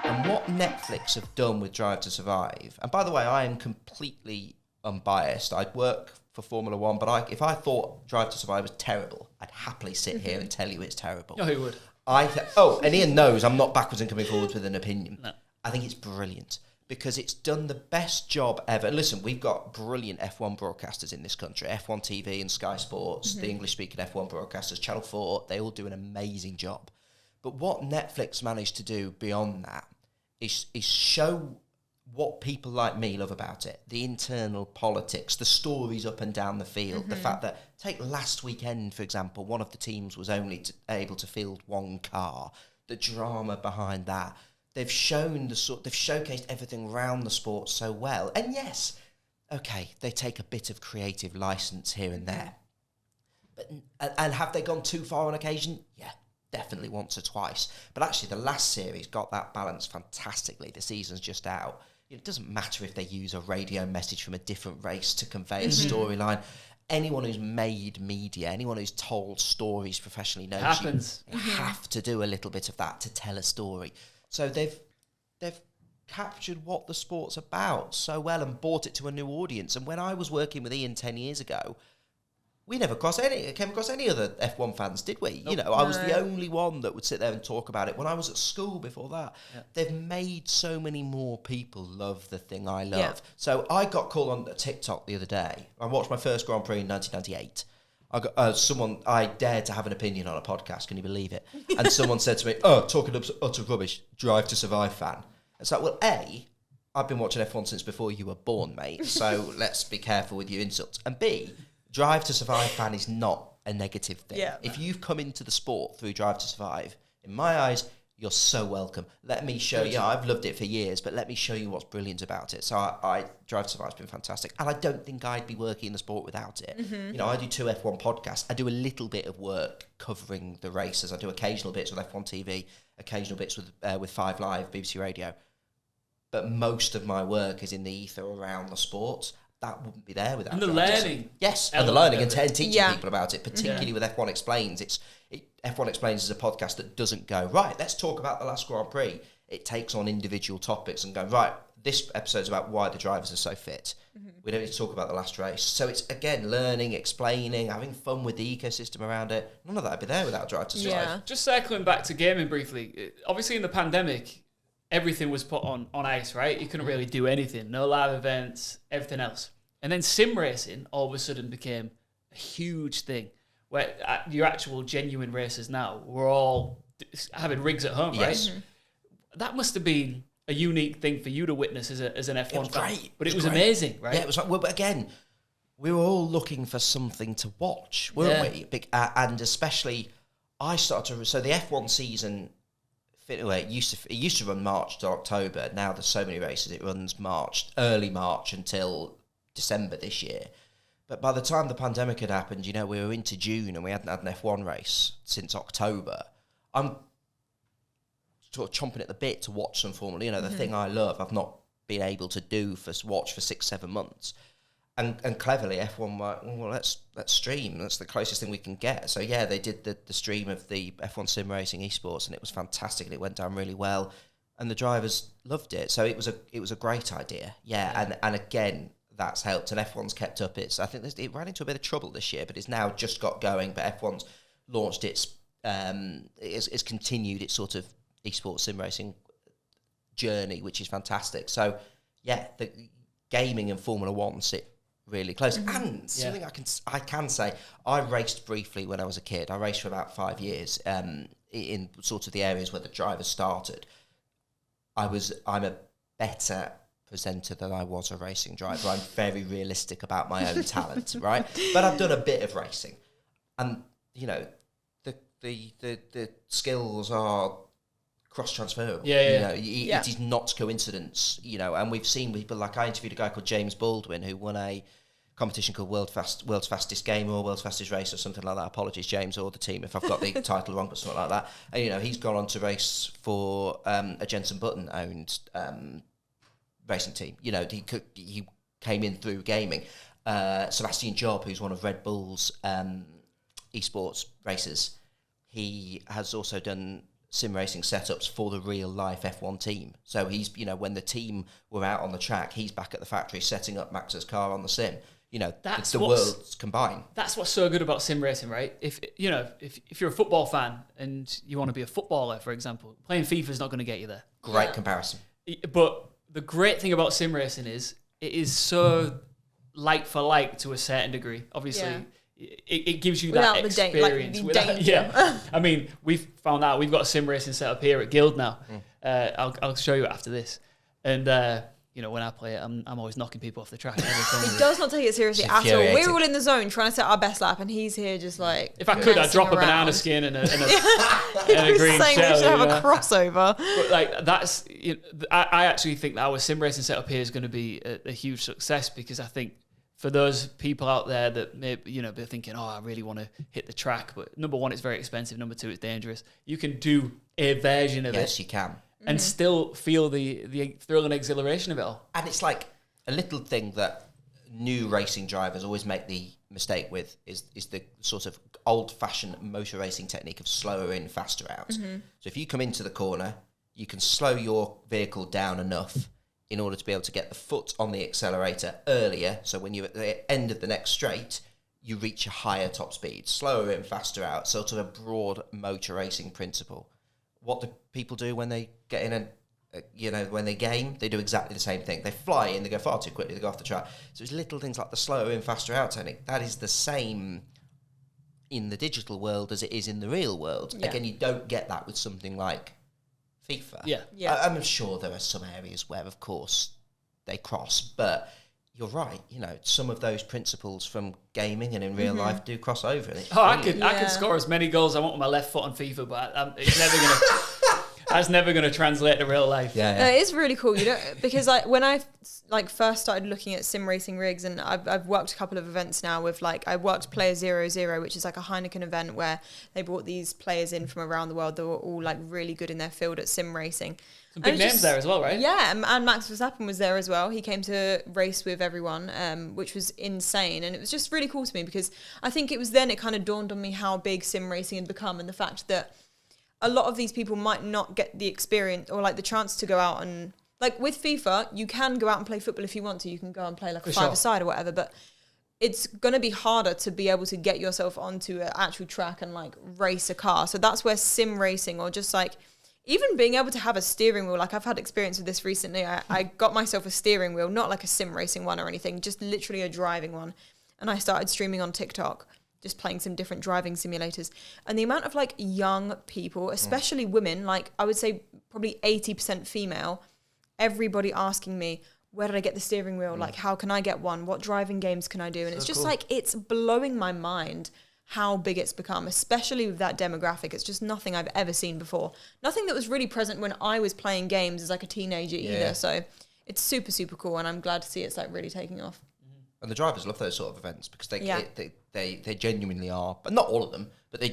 And what Netflix have done with Drive to Survive, and by the way, I am completely unbiased. I'd work for Formula One, but if I thought Drive to Survive was terrible, I'd happily sit here and tell you it's terrible. No, who would? And Ian knows I'm not backwards and coming forwards with an opinion. No. I think it's brilliant because it's done the best job ever. And listen, we've got brilliant F1 broadcasters in this country, F1 TV and Sky Sports, the English-speaking F1 broadcasters, Channel 4, they all do an amazing job. But what Netflix managed to do beyond that is show what people like me love about it. The internal politics, the stories up and down the field, the fact that, take last weekend, for example, one of the teams was only able to field one car, the drama behind that. They've shown they've showcased everything around the sport so well. And yes, okay, they take a bit of creative license here and there. And have they gone too far on occasion? Yeah. Definitely once or twice. But actually, the last series got that balance fantastically. The season's just out. It doesn't matter if they use a radio message from a different race to convey a storyline. Anyone who's made media, anyone who's told stories professionally knows you have to do a little bit of that to tell a story. So they've captured what the sport's about so well and brought it to a new audience. And when I was working with Iain 10 years ago, we never came across any other F1 fans, did we? Nope. I was the only one that would sit there and talk about it. When I was at school before that, they've made so many more people love the thing I love. Yeah. So I got called on TikTok the other day. I watched my first Grand Prix in 1998. I dared to have an opinion on a podcast, can you believe it? And someone said to me, talking utter rubbish, Drive to Survive fan. It's like, well, I've been watching F1 since before you were born, mate, so let's be careful with your insults. And B, Drive to Survive fan is not a negative thing. Yeah, if you've come into the sport through Drive to Survive, in my eyes, you're so welcome. Let me show you. I've loved it for years, but let me show you what's brilliant about it. So I Drive to Survive's been fantastic. And I don't think I'd be working in the sport without it. I do 2 F1 podcasts. I do a little bit of work covering the races. I do occasional bits with F1 TV, occasional bits with 5 Live, BBC Radio. But most of my work is in the ether around the sport. That wouldn't be there without and the learning. Yes, and the learning and teaching people about it, particularly with F1 Explains. F1 Explains is a podcast that doesn't go, right, let's talk about the last Grand Prix. It takes on individual topics and go, right, this episode's about why the drivers are so fit. We don't need to talk about the last race. So it's, again, learning, explaining, having fun with the ecosystem around it. None of that would be there without Drive to Survive. Yeah. Just circling back to gaming briefly, obviously in the pandemic, everything was put on ice, right? You couldn't really do anything. No live events, everything else. And then sim racing all of a sudden became a huge thing, where your actual genuine racers now were all having rigs at home, right? That must have been a unique thing for you to witness as an F1 fan. It was great. But it was amazing, right? Yeah, it was like, well, but again, we were all looking for something to watch, weren't we? And especially, so the F1 season, it used to run March to October. Now there's so many races, it runs early March until December this year. But by the time the pandemic had happened, we were into June and we hadn't had an F1 race since October. I'm sort of chomping at the bit to watch some Formula, the thing I love, I've not been able to watch for 6-7 months. And cleverly, F1 were, well, let's stream. That's the closest thing we can get. So yeah, they did the stream of the F1 sim racing esports, and it was fantastic, and it went down really well, and the drivers loved it. So it was a great idea. Yeah. And again, that's helped, and F1's kept up its. I think it ran into a bit of trouble this year, but it's now just got going. But F1's launched its, it's continued its sort of esports sim racing journey, which is fantastic. So yeah, the gaming and Formula One sit really close. And something I can say, I raced briefly when I was a kid. I raced for about 5 years in sort of the areas where the drivers started. I'm a better presenter than I was a racing driver. I'm very realistic about my own talent, right? But I've done a bit of racing, and the skills are cross-transferable. It is not coincidence, and we've seen people like, I interviewed a guy called James Baldwin who won a competition called World's Fastest Gamer or World's Fastest Race or something like that. Apologies, James, or the team if I've got the title wrong, but something like that. And, he's gone on to race for a Jensen Button-owned racing team. He came in through gaming. Sebastian Job, who's one of Red Bull's esports racers, he has also done sim racing setups for the real life F1 team. So he's, when the team were out on the track, he's back at the factory setting up Max's car on the sim. The worlds combine. That's what's so good about sim racing, right? If you're a football fan and you want to be a footballer, for example, playing FIFA is not going to get you there. Great comparison. But the great thing about sim racing is it is so like for like to a certain degree. Obviously, it gives you that experience. I mean, we've found out we've got a sim racing set up here at Guild now. I'll show you it after this. And when I play it, I'm always knocking people off the track. He does not take it seriously at all. We're all in the zone trying to set our best lap, and he's here just like. If I could, I'd drop a banana skin and a green saying shell. We should have a crossover. But like that's, I actually think that our sim racing setup here is going to be a huge success, because I think for those people out there that maybe they're thinking, oh, I really want to hit the track, but number one, it's very expensive. Number two, it's dangerous. You can do a version of it. Yes, you can. And still feel the thrill and exhilaration of it all. And it's like a little thing that new racing drivers always make the mistake with is the sort of old-fashioned motor racing technique of slower in, faster out. So if you come into the corner, you can slow your vehicle down enough in order to be able to get the foot on the accelerator earlier. So when you're at the end of the next straight, you reach a higher top speed. Slower in, faster out, sort of a broad motor racing principle. What do people do when they get in when they game? They do exactly the same thing. They fly in, they go far too quickly, they go off the track. So it's little things like the slower in, faster out technique. That is the same in the digital world as it is in the real world. Yeah. Again, you don't get that with something like FIFA. Yeah. I'm sure there are some areas where, of course, they cross, but you're right. Some of those principles from gaming and in real life do cross over. I could score as many goals as I want with my left foot on FIFA, but it's never gonna. That's never going to translate to real life. Yeah. No, it is really cool, because when I first started looking at sim racing rigs, and I've worked a couple of events now with I worked Player 00, which is like a Heineken event where they brought these players in from around the world that were all really good in their field at sim racing. Some big names there as well, right? Yeah, and Max Verstappen was there as well. He came to race with everyone, which was insane. And it was just really cool to me, because I think it was then it kind of dawned on me how big sim racing had become, and the fact that a lot of these people might not get the experience or the chance to go out and with FIFA, you can go out and play football if you want to. You can go and play a five-a-side or whatever, but it's going to be harder to be able to get yourself onto an actual track and race a car. So that's where sim racing, or just even being able to have a steering wheel, I've had experience with this recently. I got myself a steering wheel, not a sim racing one or anything, just literally a driving one. And I started streaming on TikTok, just playing some different driving simulators. And the amount of young people, especially women, I would say probably 80% female, everybody asking me, where did I get the steering wheel? How can I get one? What driving games can I do? And it's just cool. It's blowing my mind how big it's become, especially with that demographic. It's just nothing I've ever seen before. Nothing that was really present when I was playing games as a teenager either. So it's super, super cool. And I'm glad to see it's really taking off. And the drivers love those sort of events, because they genuinely are, but not all of them, but they,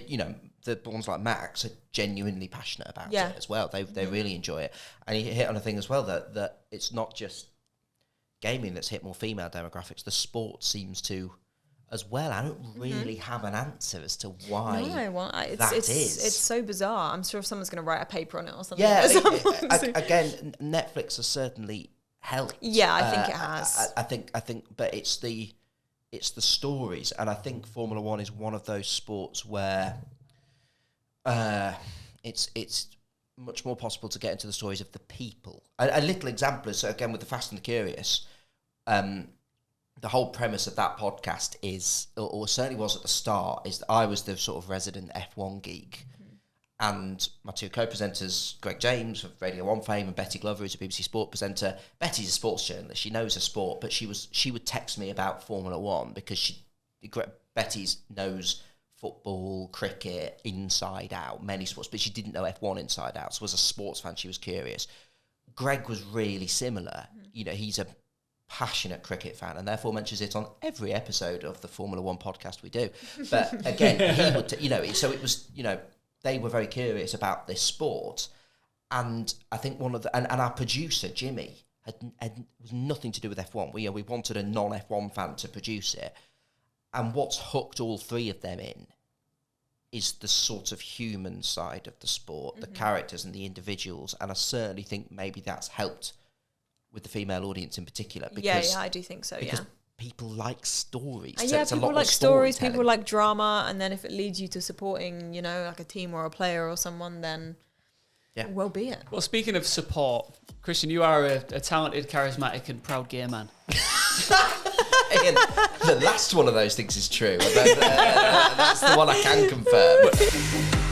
the ones like Max are genuinely passionate about it as well. They really enjoy it. And he hit on a thing as well that it's not just gaming that's hit more female demographics. The sport seems to as well. I don't really have an answer as to why it's so bizarre. I'm sure someone's going to write a paper on it or something. Yeah, again, Netflix has certainly helped. Yeah, I think it has. I think, but it's the stories, and I think Formula One is one of those sports where it's much more possible to get into the stories of the people. A little example is, again, with the Fast and the Curious, the whole premise of that podcast is, or certainly was at the start, is that I was the sort of resident F1 geek. And my two co-presenters, Greg James of Radio 1 fame and Betty Glover, who's a BBC Sport presenter. Betty's a sports journalist. She knows her sport, but she would text me about Formula One because Betty knows football, cricket, inside out, many sports, but she didn't know F1 inside out. So as a sports fan, she was curious. Greg was really similar. He's a passionate cricket fan, and therefore mentions it on every episode of the Formula One podcast we do. But again, he would, so it was, they were very curious about this sport, and I think one of the and our producer Jimmy had was nothing to do with F1. We wanted a non-F1 fan to produce it, and what's hooked all three of them in is the sort of human side of the sport, the characters and the individuals, and I certainly think maybe that's helped with the female audience in particular. Because, I do think so. because people like stories. And So it's a people lot like more stories. People storytelling. like drama, and then if it leads you to supporting, like a team or a player or someone, then well be it. Well, speaking of support, Christian, you are a talented, charismatic, and proud gay man. Ian, the last one of those things is true. That's the one I can confirm.